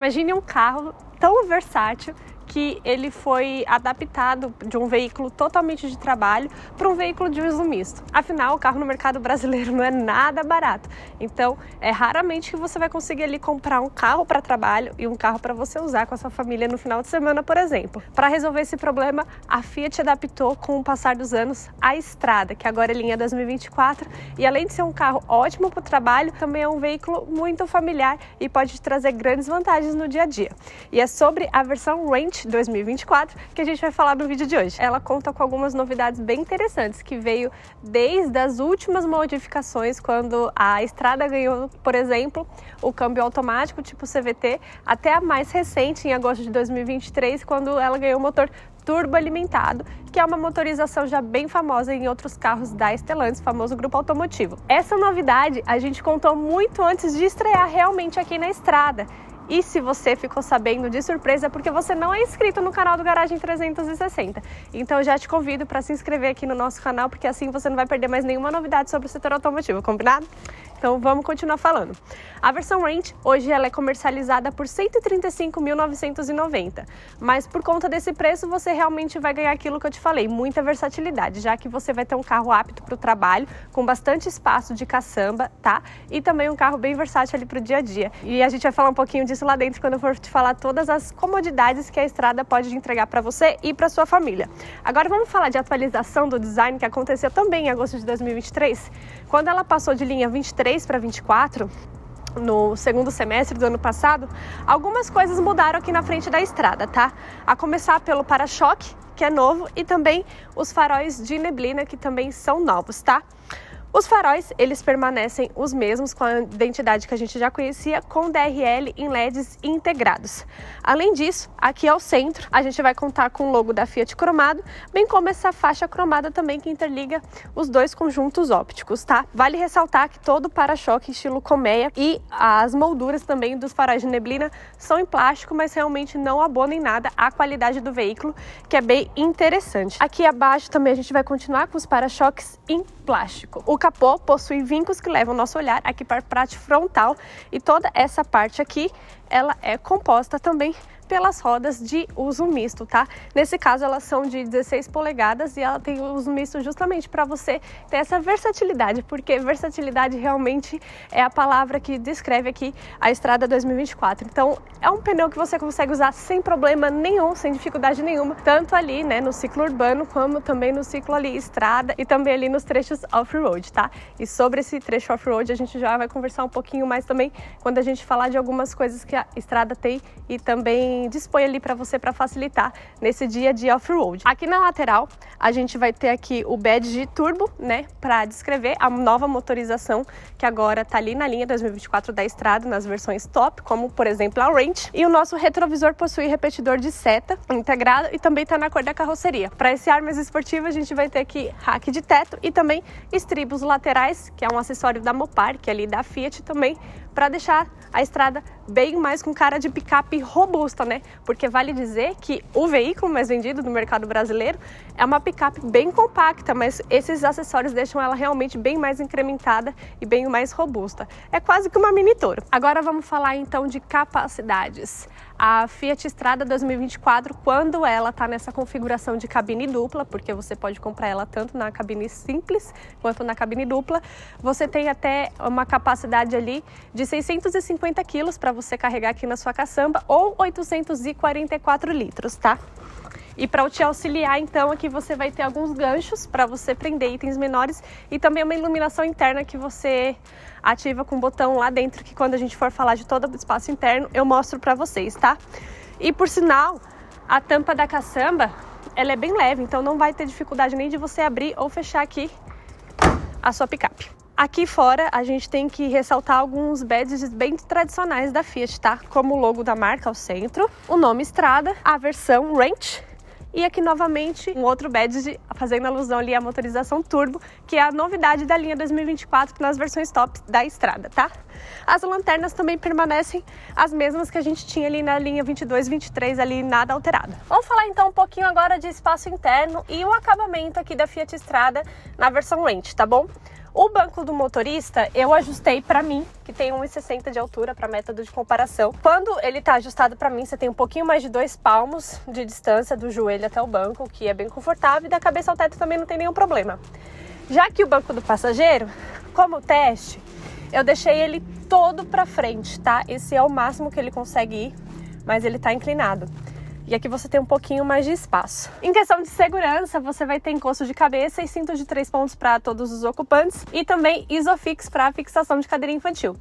Imagine um carro tão versátil que ele foi adaptado de um veículo totalmente de trabalho para um veículo de uso misto. Afinal, o carro no mercado brasileiro não é nada barato. Então, é raramente que você vai conseguir ali comprar um carro para trabalho e um carro para você usar com a sua família no final de semana, por exemplo. Para resolver esse problema, a Fiat adaptou com o passar dos anos a Strada, que agora é linha 2024, e além de ser um carro ótimo para o trabalho, também é um veículo muito familiar e pode te trazer grandes vantagens no dia a dia. E é sobre a versão Range 2024 que a gente vai falar no vídeo de hoje. Ela conta com algumas novidades bem interessantes que veio desde as últimas modificações, quando a Strada ganhou, por exemplo, o câmbio automático tipo CVT, até a mais recente, em agosto de 2023, quando ela ganhou o motor turbo alimentado, que é uma motorização já bem famosa em outros carros da Stellantis, famoso grupo automotivo. Essa novidade a gente contou muito antes de estrear realmente aqui na Strada. E se você ficou sabendo de surpresa, é porque você não é inscrito no canal do Garagem 360. Então eu já te convido para se inscrever aqui no nosso canal, porque assim você não vai perder mais nenhuma novidade sobre o setor automotivo, combinado? Então vamos continuar falando. A versão Range hoje ela é comercializada por R$ 135.990, mas por conta desse preço você realmente vai ganhar aquilo que eu te falei, muita versatilidade, já que você vai ter um carro apto para o trabalho, com bastante espaço de caçamba, tá? E também um carro bem versátil ali para o dia a dia. E a gente vai falar um pouquinho disso lá dentro quando eu for te falar todas as comodidades que a Strada pode entregar para você e para sua família. Agora vamos falar de atualização do design que aconteceu também em agosto de 2023, quando ela passou de linha 23 para 24, no segundo semestre do ano passado, algumas coisas mudaram aqui na frente da Strada, tá? A começar pelo para-choque, que é novo, e também os faróis de neblina, que também são novos, tá? Os faróis, eles permanecem os mesmos com a identidade que a gente já conhecia, com DRL em LEDs integrados. Além disso, aqui ao centro, a gente vai contar com o logo da Fiat cromado, bem como essa faixa cromada também que interliga os dois conjuntos ópticos, tá? Vale ressaltar que todo o para-choque estilo colmeia e as molduras também dos faróis de neblina são em plástico, mas realmente não abonam em nada à qualidade do veículo, que é bem interessante. Aqui abaixo também a gente vai continuar com os para-choques em plástico. O capô possui vincos que levam o nosso olhar aqui para a parte frontal, e toda essa parte aqui ela é composta também pelas rodas de uso misto, tá? Nesse caso elas são de 16 polegadas e ela tem uso misto justamente para você ter essa versatilidade, porque versatilidade realmente é a palavra que descreve aqui a Strada 2024. Então é um pneu que você consegue usar sem problema nenhum, sem dificuldade nenhuma, tanto ali, né, no ciclo urbano, como também no ciclo ali estrada e também ali nos trechos off-road, tá? E sobre esse trecho off-road a gente já vai conversar um pouquinho mais também quando a gente falar de algumas coisas que a Strada tem e também dispõe ali para você para facilitar nesse dia a dia off-road. Aqui na lateral a gente vai ter aqui o badge de turbo, né, para descrever a nova motorização que agora tá ali na linha 2024 da Strada, nas versões top, como por exemplo a Range. E o nosso retrovisor possui repetidor de seta integrado e também tá na cor da carroceria. Para esse ar mais esportivo a gente vai ter aqui rack de teto e também estribos laterais, que é um acessório da Mopar, que é ali da Fiat também, para deixar a Strada bem mais com cara de picape robusta, né? Porque vale dizer que o veículo mais vendido no mercado brasileiro é uma picape bem compacta, mas esses acessórios deixam ela realmente bem mais incrementada e bem mais robusta. É quase que uma mini Toro. Agora vamos falar então de capacidades. A Fiat Strada 2024, quando ela está nessa configuração de cabine dupla, porque você pode comprar ela tanto na cabine simples quanto na cabine dupla, você tem até uma capacidade ali de 650 quilos para você carregar aqui na sua caçamba, ou 844 litros, tá? E para te auxiliar, então, aqui você vai ter alguns ganchos para você prender itens menores e também uma iluminação interna que você ativa com um botão lá dentro, que quando a gente for falar de todo o espaço interno, eu mostro para vocês, tá? E por sinal, a tampa da caçamba, ela é bem leve, então não vai ter dificuldade nem de você abrir ou fechar aqui a sua picape. Aqui fora a gente tem que ressaltar alguns badges bem tradicionais da Fiat, tá? Como o logo da marca ao centro, o nome Strada, a versão Range, e aqui novamente um outro badge fazendo alusão ali à motorização turbo, que é a novidade da linha 2024 nas versões top da Strada, tá? As lanternas também permanecem as mesmas que a gente tinha ali na linha 22, 23, ali nada alterado. Vamos falar então um pouquinho agora de espaço interno e o acabamento aqui da Fiat Strada na versão Range, tá bom? O banco do motorista eu ajustei para mim, que tem 1,60 de altura para método de comparação. Quando ele tá ajustado para mim, você tem um pouquinho mais de 2 palmos de distância do joelho até o banco, que é bem confortável, e da cabeça ao teto também não tem nenhum problema. Já que o banco do passageiro, como teste, eu deixei ele todo para frente, tá? Esse é o máximo que ele consegue ir, mas ele tá inclinado. E aqui você tem um pouquinho mais de espaço. Em questão de segurança, você vai ter encosto de cabeça e cinto de 3 pontos para todos os ocupantes e também Isofix para fixação de cadeira infantil.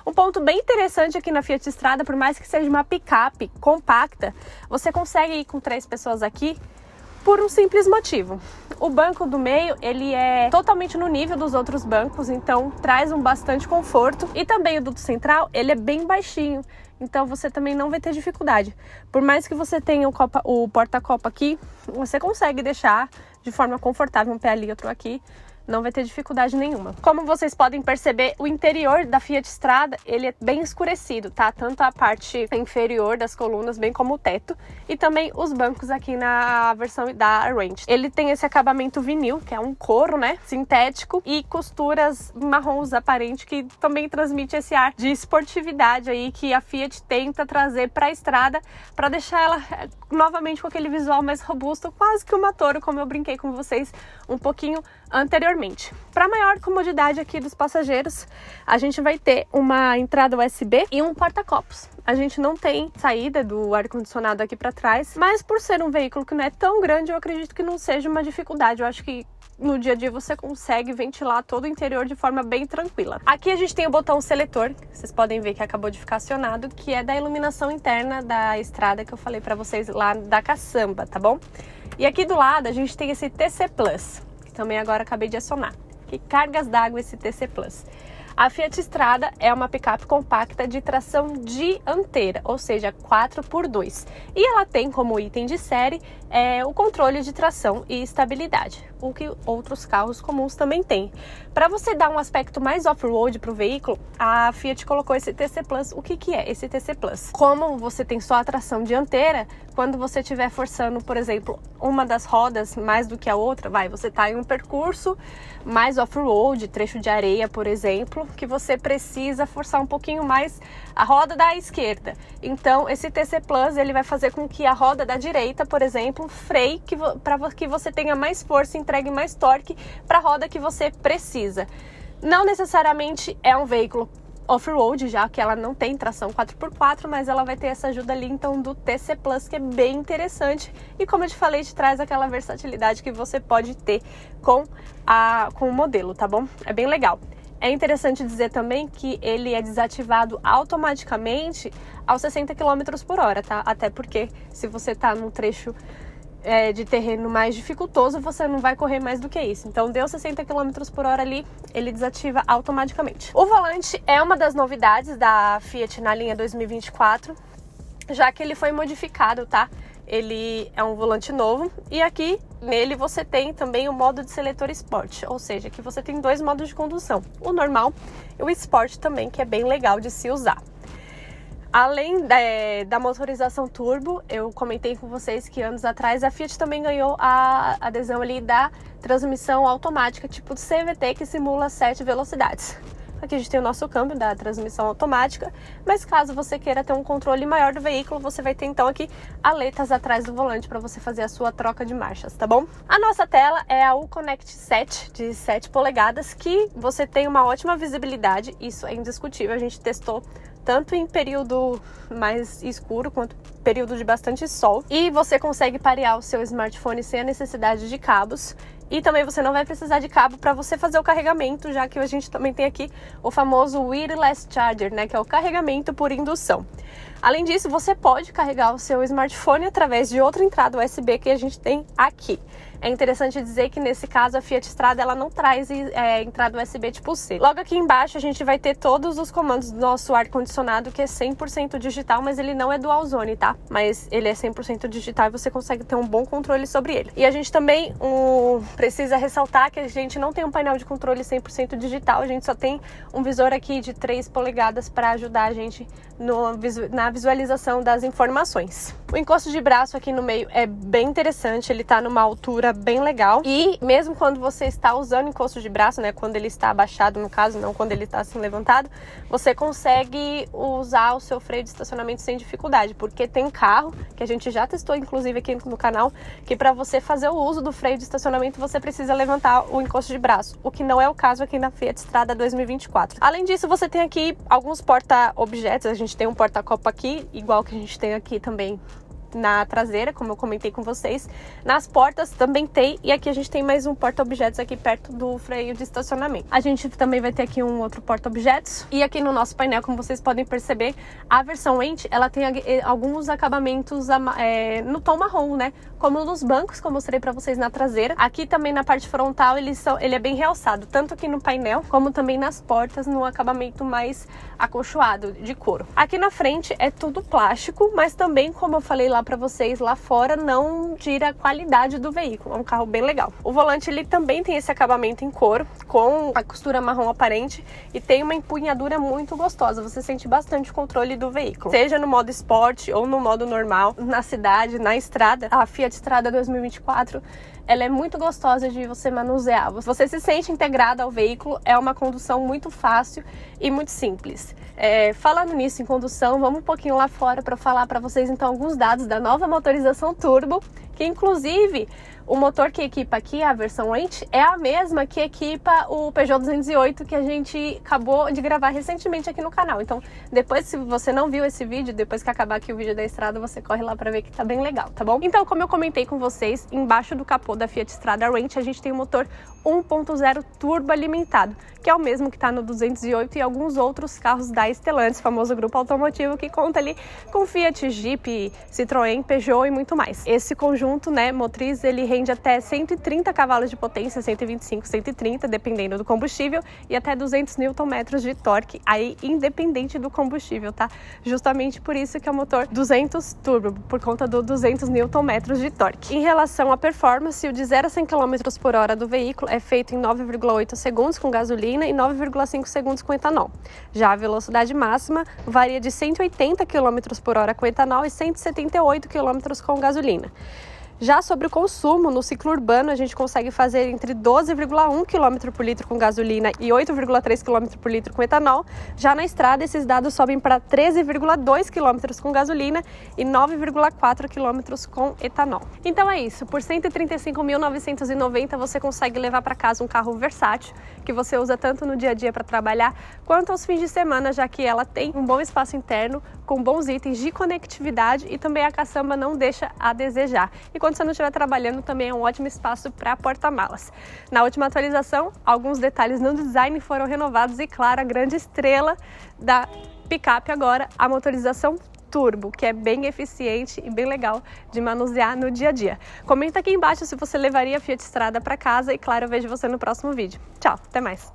Um ponto bem interessante aqui na Fiat Strada, por mais que seja uma picape compacta, você consegue ir com 3 pessoas aqui por um simples motivo. O banco do meio, ele é totalmente no nível dos outros bancos, então traz um bastante conforto. E também o do central, ele é bem baixinho, então você também não vai ter dificuldade. Por mais que você tenha o porta-copa aqui, você consegue deixar de forma confortável um pé ali, outro aqui. Não vai ter dificuldade nenhuma. Como vocês podem perceber, o interior da Fiat Strada, ele é bem escurecido, tá? Tanto a parte inferior das colunas, bem como o teto. E também os bancos aqui na versão da Range. Ele tem esse acabamento vinil, que é um couro, né? Sintético. E costuras marrons aparentes, que também transmite esse ar de esportividade aí, que a Fiat tenta trazer para a estrada, para deixar ela novamente com aquele visual mais robusto, quase que uma Toro, como eu brinquei com vocês um pouquinho anteriormente. Para maior comodidade aqui dos passageiros, a gente vai ter uma entrada USB e um porta-copos. A gente não tem saída do ar-condicionado aqui para trás, mas por ser um veículo que não é tão grande, eu acredito que não seja uma dificuldade. Eu acho que no dia a dia você consegue ventilar todo o interior de forma bem tranquila. Aqui a gente tem o botão seletor, vocês podem ver que acabou de ficar acionado, que é da iluminação interna da estrada que eu falei para vocês lá da caçamba, tá bom? E aqui do lado a gente tem esse TC Plus, que também agora acabei de acionar. Que cargas d'água esse TC Plus. A Fiat Strada é uma picape compacta de tração dianteira, ou seja, 4x2. E ela tem como item de série o controle de tração e estabilidade, o que outros carros comuns também têm. Para você dar um aspecto mais off-road para o veículo, a Fiat colocou esse TC Plus. O que é esse TC Plus? Como você tem só a tração dianteira, quando você estiver forçando, por exemplo, uma das rodas mais do que a outra, você tá em um percurso mais off-road, trecho de areia, por exemplo, que você precisa forçar um pouquinho mais a roda da esquerda. Então, esse TC Plus, ele vai fazer com que a roda da direita, por exemplo, freie para que você tenha mais força, entregue mais torque para a roda que você precisa. Não necessariamente é um veículo off-road, já que ela não tem tração 4x4, mas ela vai ter essa ajuda ali, então, do TC Plus, que é bem interessante. E como eu te falei, te traz aquela versatilidade que você pode ter com o modelo, tá bom? É bem legal. É interessante dizer também que ele é desativado automaticamente aos 60 km por hora, tá? Até porque se você tá num trecho de terreno mais dificultoso, você não vai correr mais do que isso. Então, deu 60 km por hora ali, ele desativa automaticamente. O volante é uma das novidades da Fiat na linha 2024, já que ele foi modificado, tá? Ele é um volante novo e aqui nele você tem também o modo de seletor Sport, ou seja, que você tem 2 modos de condução, o normal e o Sport também, que é bem legal de se usar. Além da motorização turbo, eu comentei com vocês que anos atrás a Fiat também ganhou a adesão ali da transmissão automática tipo CVT, que simula 7 velocidades. Aqui a gente tem o nosso câmbio da transmissão automática, mas caso você queira ter um controle maior do veículo, você vai ter então aqui aletas atrás do volante para você fazer a sua troca de marchas, tá bom? A nossa tela é a Uconnect 7 de 7 polegadas, que você tem uma ótima visibilidade, isso é indiscutível, a gente testou tanto em período mais escuro quanto período de bastante sol. E você consegue parear o seu smartphone sem a necessidade de cabos. E também você não vai precisar de cabo para você fazer o carregamento, já que a gente também tem aqui o famoso wireless charger, né, que é o carregamento por indução. Além disso, você pode carregar o seu smartphone através de outra entrada USB que a gente tem aqui. É interessante dizer que nesse caso a Fiat Strada ela não traz entrada USB tipo C. Logo aqui embaixo a gente vai ter todos os comandos do nosso ar-condicionado, que é 100% digital, mas ele não é dual zone, tá? Mas ele é 100% digital e você consegue ter um bom controle sobre ele. E a gente também precisa ressaltar que a gente não tem um painel de controle 100% digital, a gente só tem um visor aqui de 3 polegadas para ajudar a gente na visualização das informações. O encosto de braço aqui no meio é bem interessante, ele tá numa altura bem legal. E mesmo quando você está usando encosto de braço, né, quando ele está abaixado no caso, não quando ele está assim levantado, você consegue usar o seu freio de estacionamento sem dificuldade, porque tem carro, que a gente já testou inclusive aqui no canal, que para você fazer o uso do freio de estacionamento você precisa levantar o encosto de braço, o que não é o caso aqui na Fiat Strada 2024. Além disso, você tem aqui alguns porta-objetos, a gente tem um porta-copo aqui, igual que a gente tem aqui também na traseira, como eu comentei com vocês. Nas portas também tem, e aqui a gente tem mais um porta-objetos aqui perto do freio de estacionamento. A gente também vai ter aqui um outro porta-objetos, e aqui no nosso painel, como vocês podem perceber, a versão Entry, ela tem alguns acabamentos no tom marrom, né? Como nos bancos, que eu mostrei pra vocês na traseira. Aqui também na parte frontal ele é bem realçado, tanto aqui no painel, como também nas portas, no acabamento mais acolchoado, de couro. Aqui na frente é tudo plástico, mas também, como eu falei lá para vocês, lá fora não tira a qualidade do veículo, é um carro bem legal. O volante ele também tem esse acabamento em couro, com a costura marrom aparente, e tem uma empunhadura muito gostosa, você sente bastante controle do veículo, seja no modo esporte ou no modo normal, na cidade, na estrada. A Fiat Strada 2024, ela é muito gostosa de você manusear, você se sente integrado ao veículo, é uma condução muito fácil e muito simples. Falando nisso em condução, vamos um pouquinho lá fora para falar para vocês então alguns dados da nova motorização turbo, que inclusive o motor que equipa aqui, a versão Entry, é a mesma que equipa o Peugeot 208 que a gente acabou de gravar recentemente aqui no canal. Então, depois, se você não viu esse vídeo, depois que acabar aqui o vídeo da estrada, você corre lá pra ver que tá bem legal, tá bom? Então, como eu comentei com vocês, embaixo do capô da Fiat Strada Range, a gente tem um motor 1.0 turbo alimentado, que é o mesmo que tá no 208 e alguns outros carros da Stellantis, famoso grupo automotivo que conta ali com Fiat, Jeep, Citroën, Peugeot e muito mais. Esse conjunto, né, motriz, ele rende até 130 cavalos de potência, 125, 130, dependendo do combustível, e até 200 Nm de torque, aí independente do combustível, tá? Justamente por isso que é o motor 200 turbo, por conta do 200 Nm de torque. Em relação à performance, o de 0 a 100 km por hora do veículo é feito em 9,8 segundos com gasolina e 9,5 segundos com etanol. Já a velocidade máxima varia de 180 km por hora com etanol e 178 km com gasolina. Já sobre o consumo, no ciclo urbano a gente consegue fazer entre 12,1 km por litro com gasolina e 8,3 km por litro com etanol. Já na estrada, esses dados sobem para 13,2 km com gasolina e 9,4 km com etanol. Então é isso, por R$ 135.990 você consegue levar para casa um carro versátil, que você usa tanto no dia a dia para trabalhar, quanto aos fins de semana, já que ela tem um bom espaço interno, com bons itens de conectividade, e também a caçamba não deixa a desejar. E quando você não estiver trabalhando, também é um ótimo espaço para porta-malas. Na última atualização, alguns detalhes no design foram renovados e, claro, a grande estrela da picape agora, a motorização turbo, que é bem eficiente e bem legal de manusear no dia a dia. Comenta aqui embaixo se você levaria a Fiat Strada para casa e, claro, eu vejo você no próximo vídeo. Tchau, até mais!